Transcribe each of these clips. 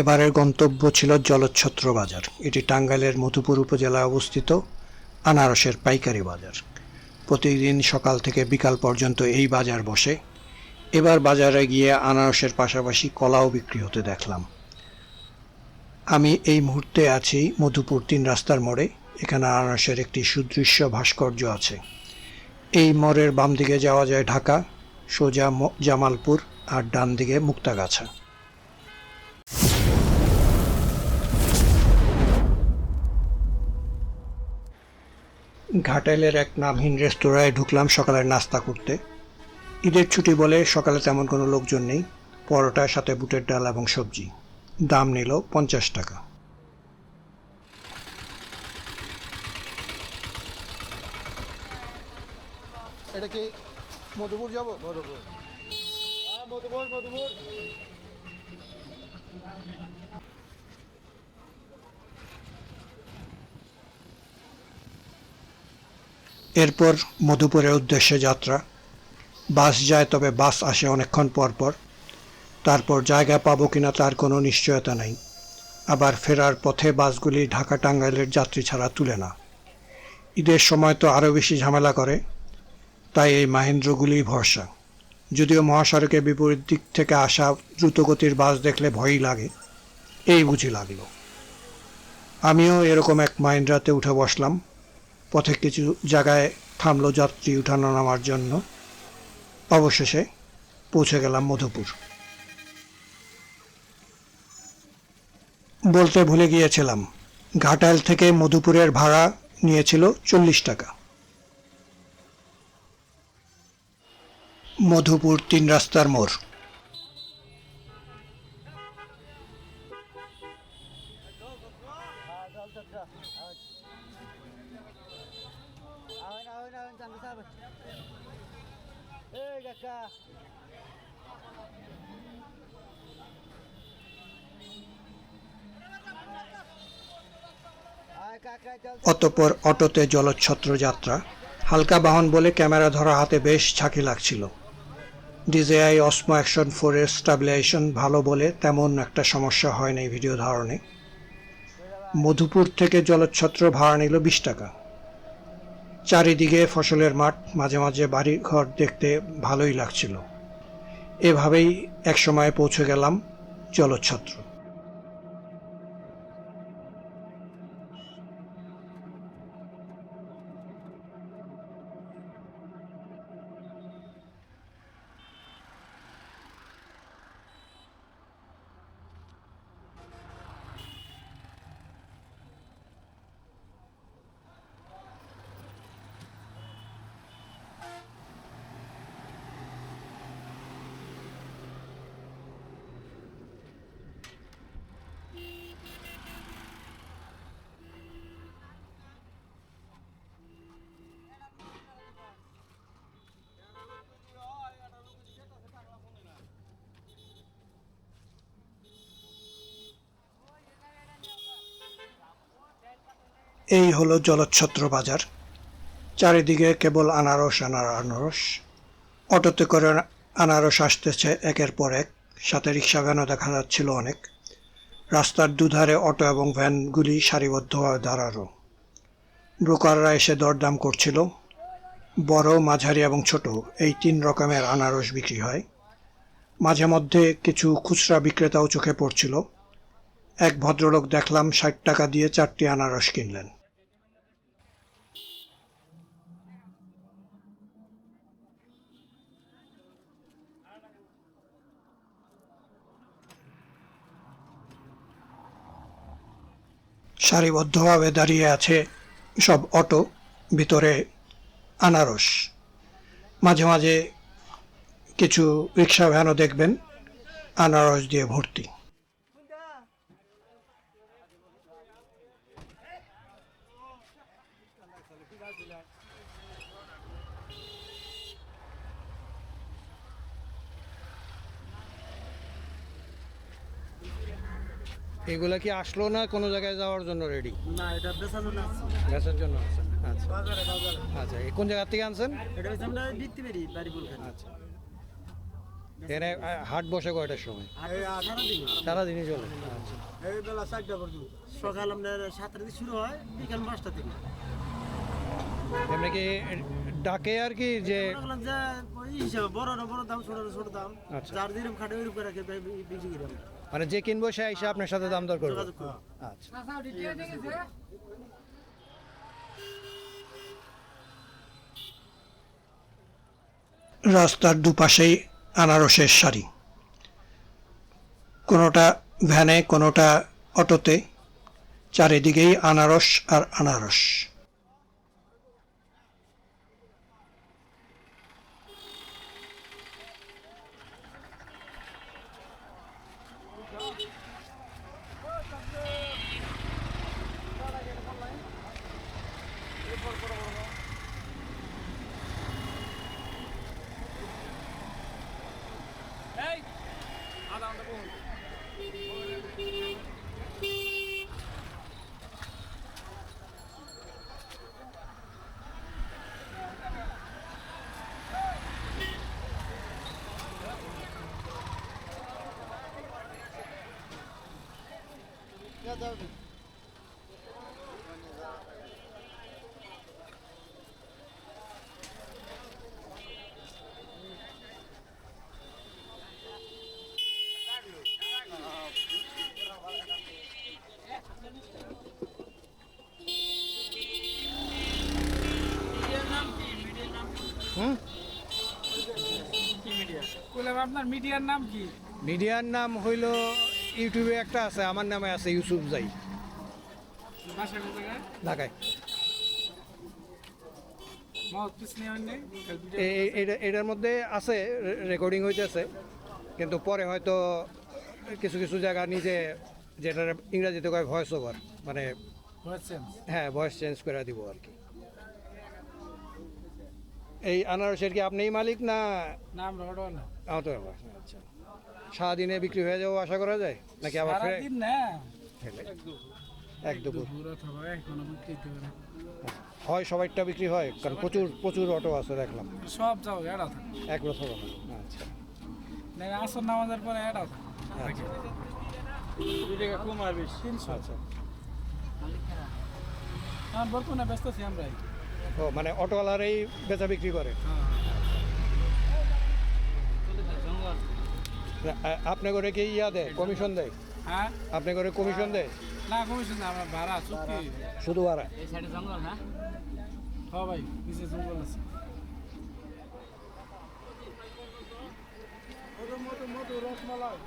এবারের গন্তব্য ছিল জলচ্ছত্র বাজার। এটি টাঙ্গাইলের মধুপুর উপজেলায় অবস্থিত আনারসের পাইকারি বাজার। প্রতিদিন সকাল থেকে বিকাল পর্যন্ত এই বাজার বসে। এবার বাজারে গিয়ে আনারসের পাশাপাশি কলাও বিক্রি হতে দেখলাম। আমি এই মুহূর্তে আছি মধুপুর ৩ রাস্তার মোড়ে। এখানে আনারসের একটি সুদৃশ্য ভাস্কর্য আছে। এই মোড়ের বাম দিকে যাওয়া যায় ঢাকা, সোজা জামালপুর, আর ডান দিকে মুক্তাগাছা। ঘাটাইলের এক নামহীন রেস্তোরাঁয় ঢুকলাম সকালের নাস্তা করতে। ঈদের ছুটি বলে সকালে তেমন কোনো লোকজন নেই। পরোটার সাথে বুটের ডাল এবং সবজি। দাম নিল 50 টাকা। এটা কি মধুপুর যাব? মধুপুর, মধুপুর, মধুপুর। এরপর মধুপুরের উদ্দেশ্যে যাত্রা। বাস যায়, তবে বাস আসে অনেকক্ষণ পর পর। তারপর জায়গা পাবো কিনা তার কোনো নিশ্চয়তা নেই। আবার ফেরার পথে বাসগুলি ঢাকা টাঙ্গাইলের যাত্রী ছাড়া তুলে না। ঈদের সময় তো আরও বেশি ঝামেলা করে, তাই এই মাহেন্দ্রগুলি ভরসা। যদিও মহাসড়কের বিপরীত দিক থেকে আসা দ্রুতগতির বাস দেখলে ভয়ই লাগে। এই বুঝি লাগলো। আমিও এরকম এক মাহেন্দ্রাতে উঠে বসলাম। পথে কিছু জায়গায় থামলো যাত্রী উঠানো নামার জন্য। অবশেষে পৌঁছে গেলাম মধুপুর। বলতে ভুলে গিয়েছিলাম, ঘাটাইল থেকে মধুপুরের ভাড়া নিয়েছিল 40 টাকা। মধুপুর ৩ রাস্তার মোড়। অতঃপর অটোতে জলচ্ছত্র যাত্রা। হালকা বাহন বলে ক্যামেরা ধরা হাতে বেশ ঝাঁকি লাগছিল। DJI Osmo Action 4 এর স্টাবিলাইজেশন ভালো বলে তেমন একটা সমস্যা হয়নি ভিডিও ধারণে। মধুপুর থেকে জলচ্ছত্র ভাড়া নিল 20 টাকা। চারিদিকে ফসলের মাঠ, মাঝে মাঝে বাড়ি ঘর দেখতে ভালোই লাগছিল। এভাবেই একসময় পৌঁছে গেলাম জলচ্ছত্র। এই হলো জলচ্ছত্র বাজার। চারিদিকে কেবল আনারস আর আনারস। অটোতে করে আনারস আসতেছে একের পর এক, সাথে রিক্সা ভ্যানও দেখা যাচ্ছিল অনেক। রাস্তার দুধারে অটো এবং ভ্যানগুলি সারিবদ্ধভাবে দাঁড়ানো। ব্রোকাররা এসে দরদাম করছিল। বড়, মাঝারি এবং ছোট এই 3 রকমের আনারস বিক্রি হয়। মাঝে মধ্যে কিছু খুচরা বিক্রেতাও চোখে পড়ছিল। এক ভদ্রলোক দেখলাম 60 টাকা দিয়ে 4টি আনারস কিনলেন। সারিবদ্ধভাবে দাঁড়িয়ে আছে সব অটো, ভিতরে আনারস। মাঝে মাঝে কিছু রিক্সা ভ্যানও দেখবেন আনারস দিয়ে ভর্তি। এগুলা কি আসলো না কোনো জায়গায় যাওয়ার জন্য রেডি? না, এটা বেচার জন্য আছে। গ্যাসের জন্য আছে। আচ্ছা বাজারে, বাজারে। আচ্ছা, কোন জায়গা থেকে আনছেন? এটা হচ্ছে আমরা দিতে পারি বাড়ি বলখানে। আচ্ছা, এখানে হাট বসে কয়টার সময়? সারাদিনই চলে। আচ্ছা। এই বেলা 4টা পর্যন্ত। সকাল আপনার 7টা থেকে শুরু হয়, বিকাল 5টা থেকে। এমনি কি ডাকে আর কি যে বললাম যে ওই হিসাবে বড়রা বড় দাম, ছোটরা ছোট দাম। আচ্ছা। যার যেরকম খাটে ওইরকম করে রাখে বিক্রি করি আমরা। মানে যে কিনবো সে এসে আপনার সাথে দাম দর করবে? যোগাযোগ করি। আচ্ছা। রাস্তার দুপাশেই আনারসের সারি, কোনোটা ভ্যানে কোনোটা অটোতে, চারিদিকেই আনারস আর আনারস। আপনার মিডিয়ার নাম কি? মিডিয়ার নাম হইল, ইউটিউবে একটা আছে, আমার নামে আছে ইউসুফ জাই, বাসা কোন জায়গায়? ঢাকায়। মাউথপিস নিয়ে নেই। এটার মধ্যে আছে, রেকর্ডিং হইতেছে, কিন্তু পরে হয়তো কিছু কিছু জায়গা নিজে, যেটা ইংরাজিতে কয় ভয়েস ওভার, মানে হ্যাঁ ভয়েস চেঞ্জ করে দিব আর কি। এই আনারসের কি আপনিই মালিক না? নাম রডো না। তো আচ্ছা, সারাদিনে বিক্রি হয়ে যাবো আশা করা যায় নাকি আবার ফেরে? সারাদিন না, এক দুপুর পুরো থাকবে এখনো বিক্রি হতে পারে। হয়, সবাইটা বিক্রি হয়, কারণ প্রচুর প্রচুর অটো আছে দেখলাম। সব যাও এড়া থাকে। এক বছর হবে না। আচ্ছা না আসর নামাজের পরে এড়া থাকে। আচ্ছা। 2 টাকা কম আর বেশি 300। আচ্ছা। আর বর্তমানে ব্যস্ত আছি আমরা। ও মানে অটোওয়ালারাই বেচা বিক্রি করে? আপনি করে কি ইয়া দেয়, কমিশন দেয়? হ্যাঁ, আপনি করে কমিশন দেয়? না কমিশন না, আমরা ভাড়া চুক্তি। শুধু ভাড়া? এই সাইডে জঙ্গল না? হ্যাঁ ভাই, নিচে জঙ্গল আছে। রসমালাই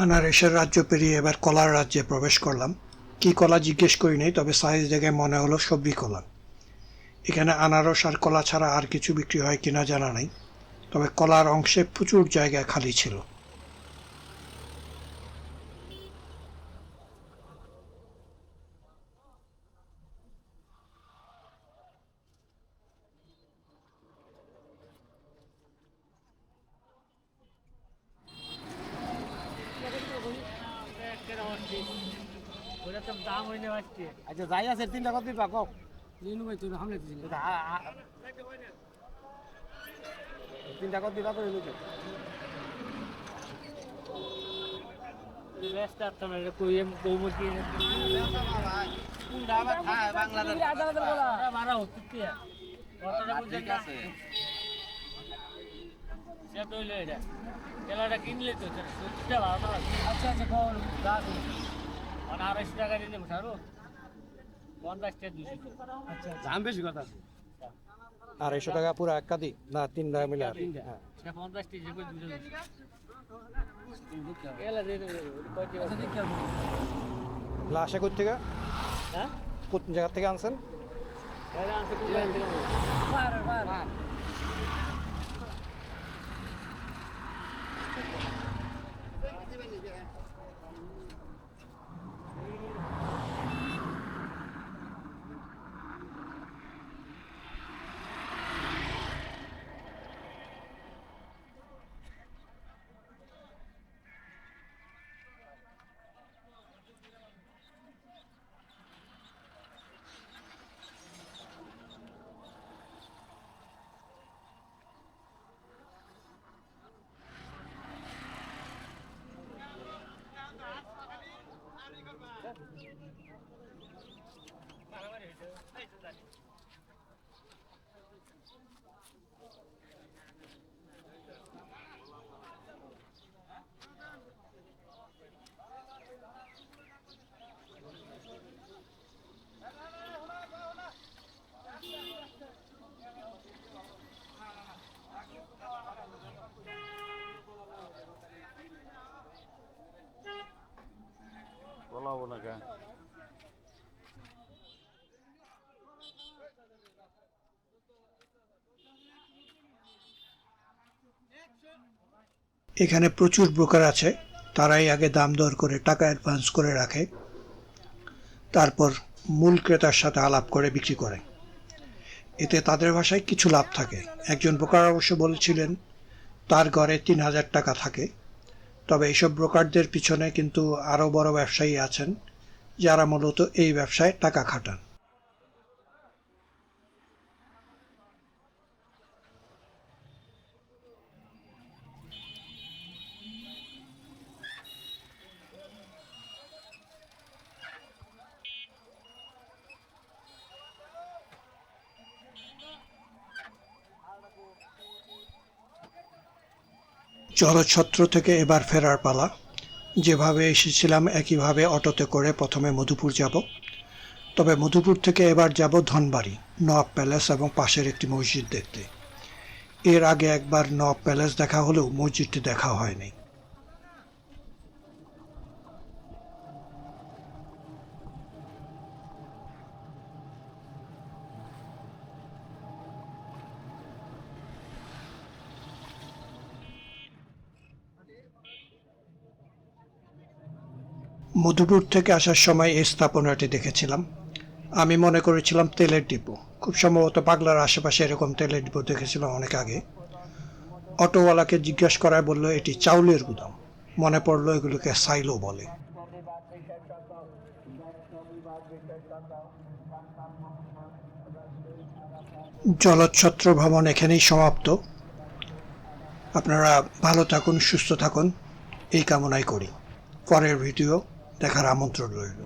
আনারসের রাজ্য পেরিয়ে এবার কলার রাজ্যে প্রবেশ করলাম। কি কলা জিজ্ঞেস করি নাই, তবে সাইজ দেখে মনে হলো সবজি কলা। এখানে আনারস আর কলা ছাড়া আর কিছু বিক্রি হয় কিনা জানা নাই, তবে কলার অংশে প্রচুর জায়গা খালি ছিল। আচ্ছা যাই আছে 3টা কত দিবা কক? লিনু ভাই তুই হামলে দিছিস। 3টা কত দিবা করে নিতে? ব্যস্ত আছেন এটা কই এম বৌমতি কোনটা আবার খায় বাংলাদেশ? আদালতের বলা মারা হচ্ছে কি কথাটা বুঝছেন না? সে কইলো এটা তেলাটা কিনলে তো 70টা ভালো না আচ্ছা আচ্ছা কখন যা করুন। আর 250 টাকা দিলে ছাড়ো 50টা 200 আচ্ছা আচ্ছা দাম বেশি কথা আছে 250 টাকা পুরো এক কাদি না 3 টাকা মিলে আর হ্যাঁ সে 50টি যে কই দুটো এলা দিয়ে দেবে কই দিবা আচ্ছা দেখি আসবো। লাশে কোথা থেকে হ্যাঁ কোন জায়গা থেকে আনছেন এলা আছে কোন জায়গা থেকে বার বলাবো না কেন এখানে প্রচুর ব্রোকার আছে, তারাই আগে দাম দর করে টাকা অ্যাডভান্স করে রাখে, তারপর মূল ক্রেতার সাথে আলাপ করে বিক্রি করে। এতে তাদের ভাষায় কিছু লাভ থাকে। একজন ব্রোকার অবশ্য বলেছিলেন তার ঘরে 3000 টাকা থাকে। তবে এইসব ব্রোকারদের পিছনে কিন্তু আরও বড় ব্যবসায়ী আছেন যারা মূলত এই ব্যবসায় টাকা খাটান। জলছত্র থেকে এবার ফেরার পালা। যেভাবে এসেছিলাম একইভাবে অটোতে করে প্রথমে মধুপুর যাব, তবে মধুপুর থেকে এবার যাব ধনবাড়ি, নওয়াব প্যালেস এবং পাশের একটি মসজিদ দেখতে। এর আগে একবার নওয়াব প্যালেস দেখা হলেও মসজিদটি দেখা হয়নি। মধুপুর থেকে আসার সময় এই স্থাপনাটি দেখেছিলাম। আমি মনে করেছিলাম তেলের ডিপো, খুব সম্ভবত পাগলার আশেপাশে এরকম তেলের ডিপো দেখেছিলাম অনেক আগে। অটোওয়ালাকে জিজ্ঞাসা করায় বলল এটি চাউলের গুদাম। মনে পড়লো এগুলোকে সাইলো বলে। জলচ্ছত্র ভ্রমণ এখানেই সমাপ্ত। আপনারা ভালো থাকুন, সুস্থ থাকুন এই কামনাই করি। পরের ভিডিও দেখার আমন্ত্রণ রইল।